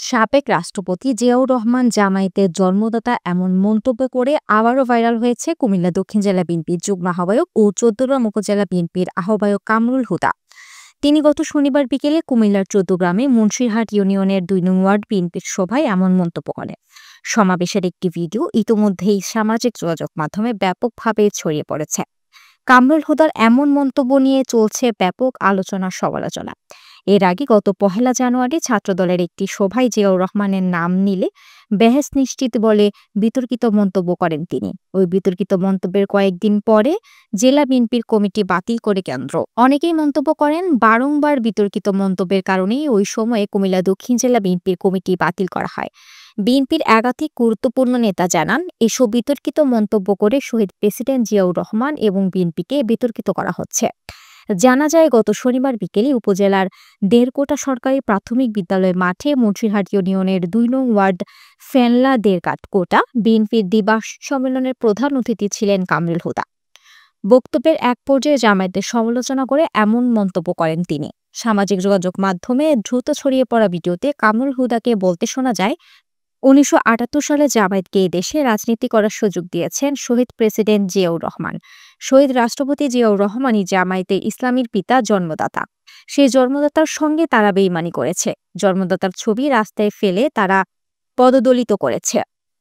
সাবেক রাষ্ট্রপতি জিয়াউর রহমান জামায়াতের জন্মদাতা এমন মন্তব্য করে আবারও ভাইরাল হয়েছে কুমিল্লা দক্ষিণ জেলা বিএনপির যুগ্ম আহ্বায়ক ও চৌদ্দগ্রাম উপজেলা বিএনপির আহ্বায়ক কামরুল হুদা। তিনি গত শনিবার বিকেলে কুমিল্লার চৌদ্দগ্রামে মুন্সিরহাট ইউনিয়নের ২ নং ওয়ার্ড বিএনপির সভায় এমন মন্তব্য করেন। সমাবেশের একটি ভিডিও ইতোমধ্যেই সামাজিক যোগাযোগ মাধ্যমে ব্যাপকভাবে ছড়িয়ে পড়েছে। কামরুল হুদার এমন মন্তব্য নিয়ে চলছে ব্যাপক আলোচনা সমালোচনা। এর আগে গত ১ জানুয়ারি ছাত্রদলের একটি সভায় জিয়াউর রহমানের নাম নিলে বেহেস নিশ্চিত বলে বিতর্কিত মন্তব্য করেন তিনি। ওই বিতর্কিত মন্তব্যের কয়েকদিন পরে জেলা বিএনপির কমিটি বাতিল করে কেন্দ্র। অনেকেই মন্তব্য করেন, বারংবার বিতর্কিত মন্তব্যের কারণেই ওই সময়ে কুমিল্লা দক্ষিণ জেলা বিএনপির কমিটি বাতিল করা হয়। বিএনপির একাধিক গুরুত্বপূর্ণ নেতা জানান, এসব বিতর্কিত মন্তব্য করে শহীদ প্রেসিডেন্ট জিয়াউর রহমান এবং বিএনপিকে বিতর্কিত করা হচ্ছে। জানা যায়, গত শনিবার বিকেলে উপজেলার দেড়কোটা সরকারি প্রাথমিক বিদ্যালয় মাঠে মুন্সিরহাট ইউনিয়নের ২ নং ওয়ার্ড ফেনলা দেড়কাটকোটা বিএনপির দ্বিবার্ষিক সম্মেলনের প্রধান অতিথি ছিলেন কামরুল হুদা। বক্তব্যের এক পর্যায়ে জামায়াতের সমালোচনা করে এমন মন্তব্য করেন তিনি। সামাজিক যোগাযোগ মাধ্যমে দ্রুত ছড়িয়ে পড়া ভিডিওতে কামরুল হুদাকে বলতে শোনা যায়, ১৯৭৮ সালে জামায়াতকে এই দেশে রাজনীতি করার সুযোগ দিয়েছেন শহীদ প্রেসিডেন্ট জিয়াউর রহমান। শহীদ রাষ্ট্রপতি জিয়াউর রহমানই জামায়াতে ইসলামীর পিতা, জন্মদাতা। সেই জন্মদাতার সঙ্গে তারা বেইমানি করেছে। জন্মদাতার ছবি রাস্তায় ফেলে তারা পদদলিত করেছে।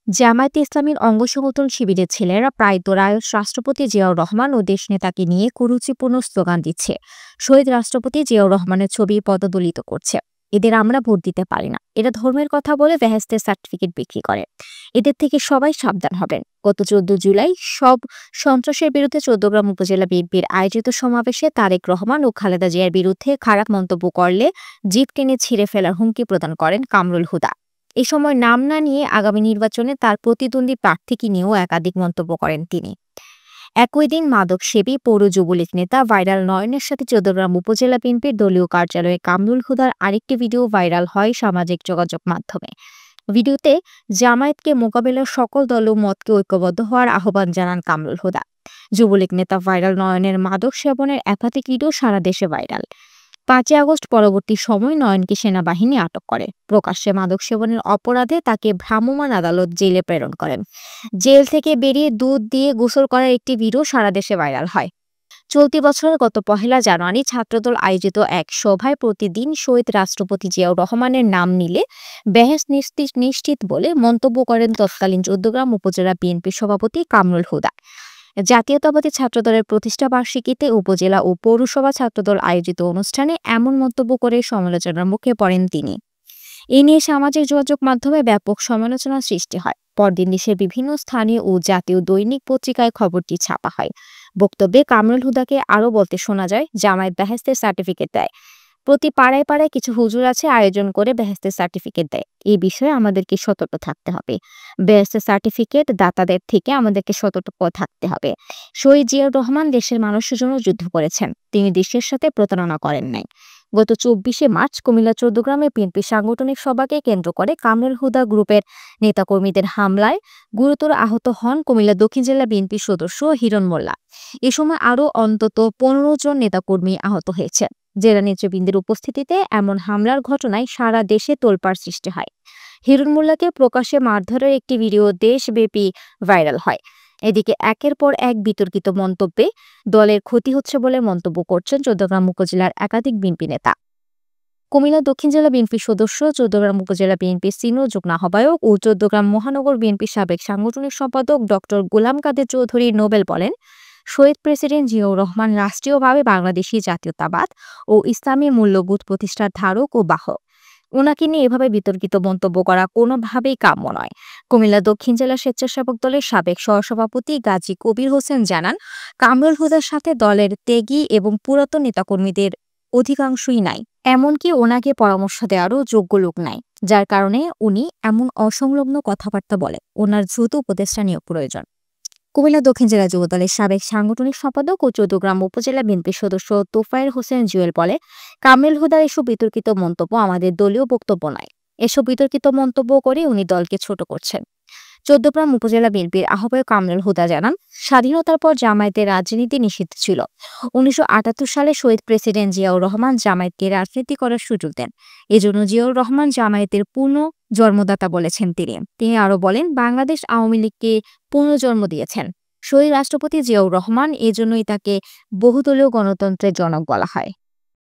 জামায়াতে ইসলামীর অঙ্গ সমর্থন শিবিরের ছেলেরা প্রায় দোরায়স রাষ্ট্রপতি জিয়াউর রহমান ও দেশনেতাকে নিয়ে কুরুচিপূর্ণ স্লোগান দিচ্ছে। শহীদ রাষ্ট্রপতি জিয়াউর রহমানের ছবি পদদলিত করছে। এদের আমরা ভোট দিতে পারি না। এরা ধর্মের কথা বলে বেহেশতের সার্টিফিকেট বিক্রি করে। এদের থেকে সবাই সাবধান হবেন। গত ১৪ জুলাই সব সন্ত্রাসের বিরুদ্ধে চৌদ্দগ্রাম উপজেলা বিএনপির আয়োজিত সমাবেশে তারেক রহমান ও খালেদা জিয়ার বিরুদ্ধে খারাপ মন্তব্য করলে জিপ টেনে ছিঁড়ে ফেলার হুমকি প্রদান করেন কামরুল হুদা। এ সময় নাম না নিয়ে আগামী নির্বাচনে তার প্রতিদ্বন্দ্বী প্রার্থীকে নিয়েও একাধিক মন্তব্য করেন তিনি। একই দিন মাদক সেবী পৌর যুবলীগ নেতা ভাইরাল নয়নের সাথে চৌদ্দগ্রাম উপজেলা বিএনপির দলীয় কার্যালয়ে কামরুল হুদার আরেকটি ভিডিও ভাইরাল হয় সামাজিক যোগাযোগ মাধ্যমে। ভিডিওতে জামায়াতকে মোকাবিলার সকল দল ও মতকে ঐক্যবদ্ধ হওয়ার আহ্বান জানান কামরুল হুদা। যুবলীগ নেতা ভাইরাল নয়নের মাদক সেবনের একাধিক ভিডিও সারা দেশে ভাইরাল। ৫ আগস্ট পরবর্তী সময় নয়নকে সেনাবাহিনী আটক করে। প্রকাশ্যে মাদক সেবনের অপরাধে তাকে ভ্রাম্যমাণ আদালত জেলে প্রেরণ করেন। জেল থেকে বেরিয়ে দুধ দিয়ে গোসল করার একটি ভিডিও সারা দেশে ভাইরাল হয়। চলতি বছরের গত ১ জানুয়ারি ছাত্রদল আয়োজিত এক সভায় প্রতিদিন শহীদ রাষ্ট্রপতি জিয়াউর রহমানের নাম নিলে বেহেস নিশ্চিত বলে মন্তব্য করেন তৎকালীন চৌদ্দগ্রাম উপজেলা বিএনপির সভাপতি কামরুল হুদা। জাতীয়তাবাদী ছাত্রদলের প্রতিষ্ঠা বার্ষিকীতে উপজেলা ও পৌরসভা ছাত্রদল আয়োজিত অনুষ্ঠানে এমন মন্তব্য করে সমালোচনার মুখে পড়েন তিনি। এ নিয়ে সামাজিক যোগাযোগ মাধ্যমে ব্যাপক সমালোচনার সৃষ্টি হয়। পরদিন দেশের বিভিন্ন স্থানীয় ও জাতীয় দৈনিক পত্রিকায় খবরটি ছাপা হয়। বক্তব্যে কামরুল হুদাকে আরও বলতে শোনা যায়, জামায়াত বেহেশতের সার্টিফিকেট দেয়। প্রতি পাড়ায় পাড়ায় কিছু হুজুর আছে, আয়োজন করে বেহেশতের সার্টিফিকেট দেয়। এই বিষয়ে আমাদেরকে সতর্ক থাকতে হবে। বেহেশতের সার্টিফিকেট দাতাদের থেকে আমাদেরকে সতর্ক থাকতে হবে। শহীদ জিয়াউর রহমান দেশের মানুষের জন্য যুদ্ধ করেছেন। তিনি দেশের সাথে প্রতারণা করেন নাই। গত ২৪শে মার্চ কুমিল্লা চৌদ্দগ্রামে বিএনপি সাংগঠনিক সভাকে কেন্দ্র করে কামরুল হুদা গ্রুপের নেতাকর্মীদের হামলায় গুরুতর আহত হন কুমিল্লা দক্ষিণ জেলা বিএনপির সদস্য হিরণ মোল্লা। এ সময় আরও অন্তত ১৫ জন নেতাকর্মী আহত হয়েছেন। জেলা নেতৃবৃন্দের উপস্থিতিতে এমন হামলার ঘটনায় সারা দেশে তোলপাড় সৃষ্টি হয়। হিরণ মোল্লাকে প্রকাশ্যে মারধরের একটি ভিডিও দেশব্যাপী ভাইরাল হয়। এদিকে একের পর এক বিতর্কিত মন্তব্যে দলের ক্ষতি হচ্ছে বলে মন্তব্য করছেন চৌদ্দগ্রাম উপজেলার একাধিক বিএনপি নেতা। কুমিল্লা দক্ষিণ জেলা বিএনপির সদস্য, চৌদ্দগ্রাম উপজেলা বিএনপির সিনিয়র যুগ্ম আহ্বায়ক ও চৌদ্দগ্রাম মহানগর বিএনপির সাবেক সাংগঠনিক সম্পাদক ডক্টর গোলাম কাদের চৌধুরী নোবেল বলেন, শহীদ প্রেসিডেন্ট জিয়াউর রহমান রাষ্ট্রীয়ভাবে বাংলাদেশি জাতীয়তাবাদ ও ইসলামী মূল্যবোধ প্রতিষ্ঠার ধারক ও বাহক। ওনাকে নিয়ে এভাবে বিতর্কিত মন্তব্য করা কোনোভাবেই কাম্য নয়। কুমিল্লা দক্ষিণ জেলা স্বেচ্ছাসেবক দলের সাবেক সহসভাপতি গাজী কবির হোসেন জানান, কামরুল হুদার সাথে দলের ত্যাগী এবং পুরাতন নেতাকর্মীদের অধিকাংশই নাই। এমনকি ওনাকে পরামর্শ দেওয়ারও যোগ্য লোক নাই, যার কারণে উনি এমন অসংলগ্ন কথাবার্তা বলে। ওনার দ্রুত উপদেষ্টা নিয়োগ প্রয়োজন। কুমিল্লা দক্ষিণ জেলা যুবদলের সাবেক সাংগঠনিক সম্পাদক ও চৌদ্দগ্রাম উপজেলা বিএনপির সদস্য তোফায়েল হোসেন জুয়েল বলে, কামরুল হুদার এসব বিতর্কিত মন্তব্য আমাদের দলীয় বক্তব্য নয়। এসব বিতর্কিত মন্তব্য করে উনি দলকে ছোট করছেন। চৌদ্দগ্রাম উপজেলা বিএনপির আহ্বায়ক কামরুল হুদা জানান, স্বাধীনতার পর জামায়াতের রাজনীতি নিষিদ্ধ ছিল। ১৯৭৮ সালে শহীদ প্রেসিডেন্ট জিয়াউর রহমান জামায়াতকে রাজনীতি করার সুযোগ দেন। এজন্য জিয়াউর রহমান জামায়াতের পূর্ণ জন্মদাতা বলেছেন তিনি আরো বলেন, বাংলাদেশ আওয়ামী লীগকে পুনর্জন্ম দিয়েছেন শহীদ রাষ্ট্রপতি জিয়াউর রহমান, এজন্যই তাকে বহুদলীয় গণতন্ত্রের জনক বলা হয়।